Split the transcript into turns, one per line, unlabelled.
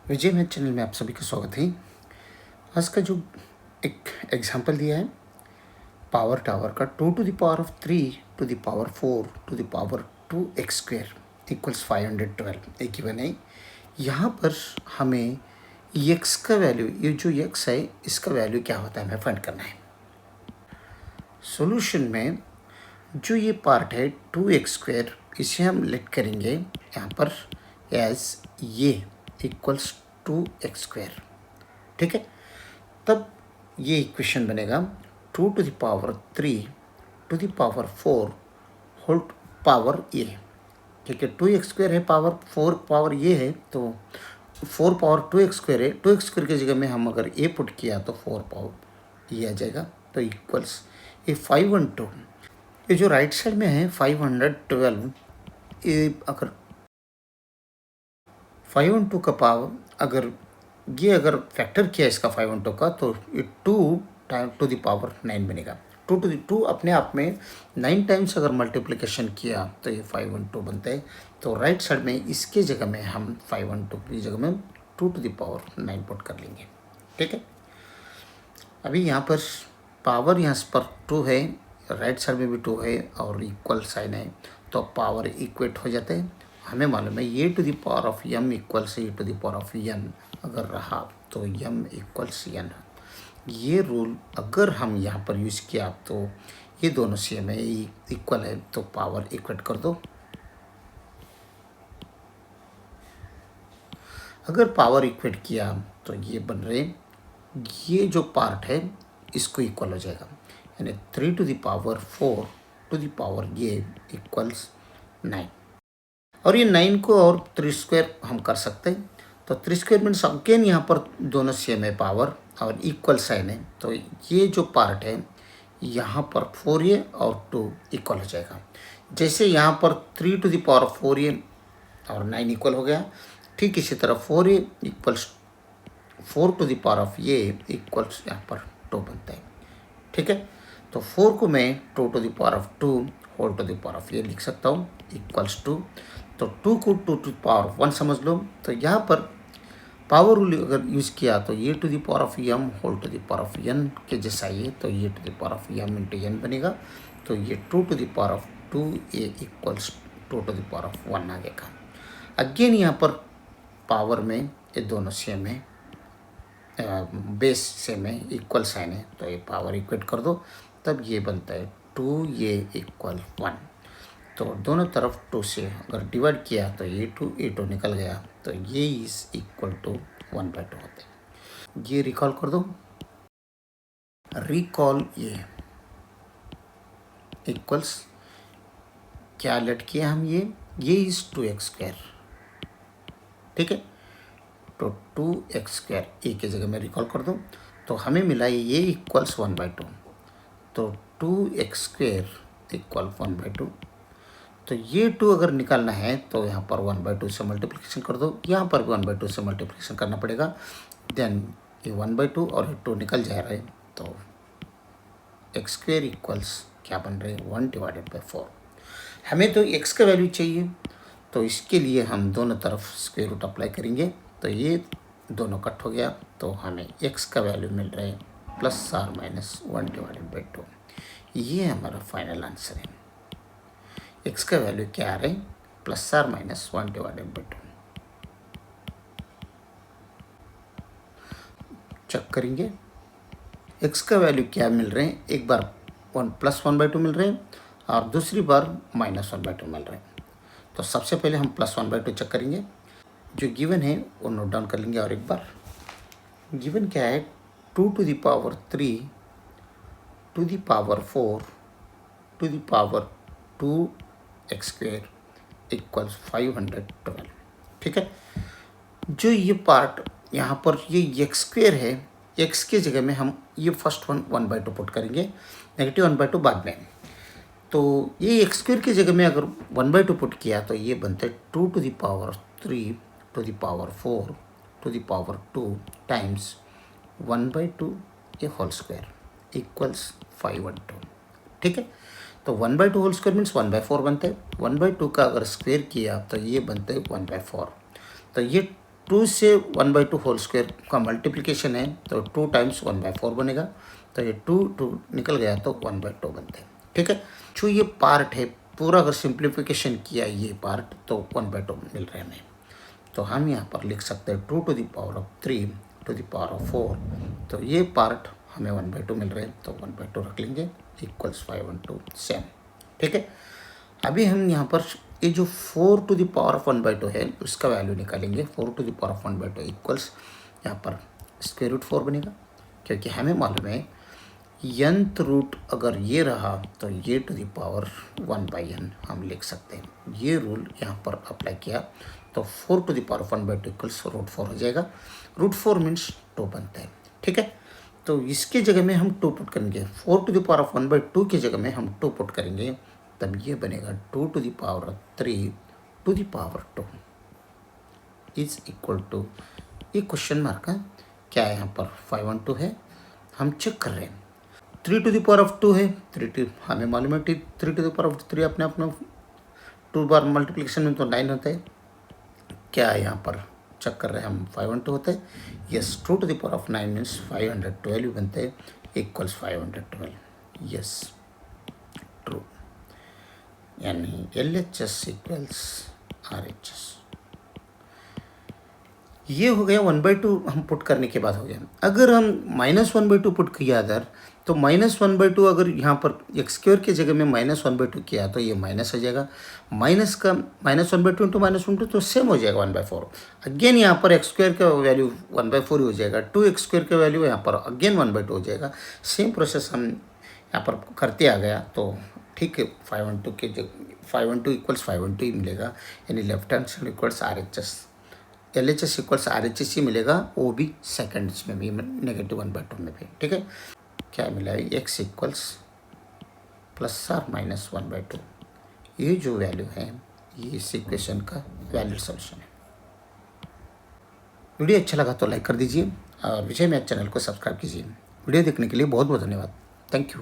विजय math channel में आप सभी का स्वागत है। आज का जो एक एग्जांपल दिया है पावर टावर का 2 to the power of 3 to the power 4 to the power 2x square equals 512 एक गिवन है। यहाँ पर हमें x का वैल्यू, ये जो x है इसका वैल्यू क्या होता है हमें फाइंड करना है। सॉल्यूशन में जो ये पार्ट है 2x स्क्वायर इसे हम लेट करेंगे यहाँ पर एज ये इक्वल्स 2x स्क्वायर, ठीक है। तब ये इक्वेशन बनेगा 2 to the power 3 to the power 4 whole power ये, ठीक है। 2x स्क्वायर है, पावर 4 पावर ये है, तो 4 पावर 2x स्क्वायर है। 2x स्क्वायर की जगह में हम अगर ये पुट किया तो 4 पावर ये आ जाएगा, तो इक्वल्स ये 512। ये जो राइट साइड में है 512, ये अगर 512 का पावर अगर फैक्टर किया इसका 512 का, तो ये 2 टाइम टू द पावर 9 बनेगा। 2 अपने आप में 9 टाइम्स अगर मल्टीप्लिकेशन किया तो ये 512 बनता है। तो राइट साइड में इसके जगह में हम 512 की जगह में 2 to the power 9 पुट कर लेंगे, ठीक है। अभी यहाँ पर पावर यहाँ पर 2 है, राइट साइड में भी 2 है और इक्वल साइन है, तो पावर इक्वेट हो जाते हैं। हमें मालूम है ये to the power of m इक्वल्स a to the power of n अगर रहा तो m इक्वल्स n। ये रूल अगर हम यहाँ पर यूज़ किया तो ये दोनों सेम है, इक्वल है, तो पावर इक्वेट कर दो। अगर पावर इक्वेट किया तो ये बन रहे, ये जो पार्ट है इसको इक्वल हो जाएगा, यानी 3 to the power 4 to the power ये इक्वल्स 9। और ये 9 को और 3 स्क्वायर हम कर सकते हैं, तो 3 स्क्वायर मीन्स अगेन यहाँ पर दोनों सेम है पावर और इक्वल साइन है, तो ये जो पार्ट है यहाँ पर 4a और 2 इक्वल हो जाएगा। जैसे यहाँ पर 3 to the power 4a और 9 इक्वल हो गया, ठीक इसी तरह 4a equals 4 to the power of ये इक्वल्स यहाँ पर 2 बनता है, ठीक है। तो 4 को मैं 2 to the power of 2 whole to the power of ये लिख सकता हूँ इक्वल्स 2। तो 2 को 2 to the power ऑफ 1 समझ लो, तो यहाँ पर पावर रूल अगर यूज़ किया तो ये to the power of m whole to the power of n के जैसा ये, तो ये to the power of m into n बनेगा, तो ये 2 to the power of 2a equals 2 to the power of 1 आ गया। अगेन यहाँ पर पावर में ये दोनों सेम है, बेस सेम है, इक्वल साइन है, तो ये पावर इक्वेट कर दो, तब ये बनता है 2a इक्वल 1। तो दोनों तरफ 2 से अगर डिवाइड किया तो ये 2 निकल गया, तो ये इज इक्वल टू 1/2 होते हैं। ये रिकॉल कर दो, रिकॉल ये इक्वल्स क्या लेट किया हम, ये इज 2x स्क्वायर, ठीक है। तो 2x स्क्वायर ए की जगह में रिकॉल कर दो, तो हमें मिला ये इक्वल्स 1/2, तो 2x स्क्वायर इक्वल 1/2। तो ये 2 अगर निकालना है तो यहाँ पर 1/2 से मल्टीप्लिकेशन कर दो, यहाँ पर भी 1/2 से मल्टीप्लिकेशन करना पड़ेगा, देन ये 1/2 और ये 2 निकल जा रहा है, तो x स्क्वायर इक्वल्स क्या बन रहे हैं 1/4। हमें तो x का वैल्यू चाहिए, तो इसके लिए हम दोनों तरफ स्क्वायर रूट अप्लाई करेंगे, तो ये दोनों कट हो गया, तो हमें x का वैल्यू मिल रहा है +/- 1/2। ये हमारा फाइनल आंसर है। x का वैल्यू क्या आ रहा है +/- 1/2। चेक करेंगे x का वैल्यू क्या मिल रहे हैं, एक बार 1+1/2 मिल रहे हैं और दूसरी बार -1/2 मिल रहे हैं। तो सबसे पहले हम +1/2 चेक करेंगे, जो गिवन है वो नोट डाउन कर लेंगे। और एक बार गिवन क्या है 2 to the power 3 to the power 4 to the power 2x square equals 512, ठीक है। जो ये पार्ट यहाँ पर ये x स्क्वायर है, x के जगह में हम ये फर्स्ट 1/2 पुट करेंगे, नेगेटिव 1/2 बाद में। तो ये x स्क्वायर की जगह में अगर 1/2 पुट किया तो ये बनता है 2 to the power 3 to the power 4 to the power 2 times 1/2 ये होल स्क्वायर इक्वल्स 512, ठीक है। तो 1/2 होल स्क्वायर मीन्स 1/4 बनता है, 1/2 का अगर स्क्वायर किया तो ये बनता है 1/4। तो ये 2 से 1/2 होल स्क्वायर का मल्टीप्लिकेशन है तो 2 टाइम्स 1/4 बनेगा, तो ये 2 निकल गया तो 1/2 बनते हैं। ठीक है, जो ये पार्ट है पूरा अगर सिंप्लीफिकेशन किया ये पार्ट तो 1/2 मिल रहे हैं हमें। तो हम यहाँ पर लिख सकते हैं 2 to the power of 3 to the power of 4, तो ये पार्ट हमें 1/2 मिल रहे हैं तो 1/2 रख लेंगे इक्वल्स 5 and 2 सेम। ठीक है, अभी हम यहाँ पर ये जो 4 to the power of 1/2 है उसका वैल्यू निकालेंगे। 4 to the power of 1/2 equals यहाँ पर स्क्वायर रूट 4 बनेगा, क्योंकि हमें मालूम है nth रूट अगर ये रहा तो ये टू द पावर 1/n हम लिख सकते हैं। ये रूल यहाँ पर अप्लाई किया तो 4 to the power of 1/2 equals root 4 हो जाएगा। रूट 4 मीन्स 2 बनता है। ठीक है, तो इसके जगह में हम 2 पुट करेंगे। 4 to the power of 1/2 की जगह में हम 2 पुट करेंगे, तब ये बनेगा 2 to the power of 3 to the power 2 is equal to, ये क्वेश्चन मार्क है क्या है यहाँ पर 5 and 2 है, हम चेक कर रहे हैं। 3 to the power of 2 है, 3 to हमें मालूम है 3 to the power of 3 अपने 2 बार मल्टीप्लिकेशन में तो 9 होता है। क्या है यहाँ पर चेक कर रहे हैं हम 5 and 2 होता है। Yes, 2 to the power of 9 means 512 बनते हैं इक्वल्स 512। यस, ट्रू, यानी LHS इक्वल्स RHS। ये हो गया 1/2 हम पुट करने के बाद हो गया। अगर हम -1/2 पुट किया अदर तो -1/2 अगर यहाँ पर एक्स स्क्वायर की जगह में -1/2 किया तो ये माइनस हो जाएगा। माइनस का -1/2 इंटू -1/2 तो सेम हो जाएगा 1/4। अगेन यहाँ पर एक्स स्क्वायर का वैल्यू 1/4 ही हो जाएगा। 2x स्क्वायर का वैल्यू यहाँ पर अगेन 1/2 हो जाएगा। सेम प्रोसेस हम यहाँ पर करते आ गया तो ठीक है। 5 and 2 के 5 and 2 इक्वल्स 5 and 2 ही मिलेगा, यानी left hand side equals RHS। LHS equals RHS ही मिलेगा, वो भी सेकेंड्स में भी, -1/2 में भी। ठीक है, क्या मिला है x इक्वल्स ±1/2। ये जो वैल्यू है ये इस इक्वेशन का वैलिड सॉल्यूशन है। वीडियो अच्छा लगा तो लाइक कर दीजिए और विजय मैथ चैनल को सब्सक्राइब कीजिए। वीडियो देखने के लिए बहुत बहुत धन्यवाद। Thank you.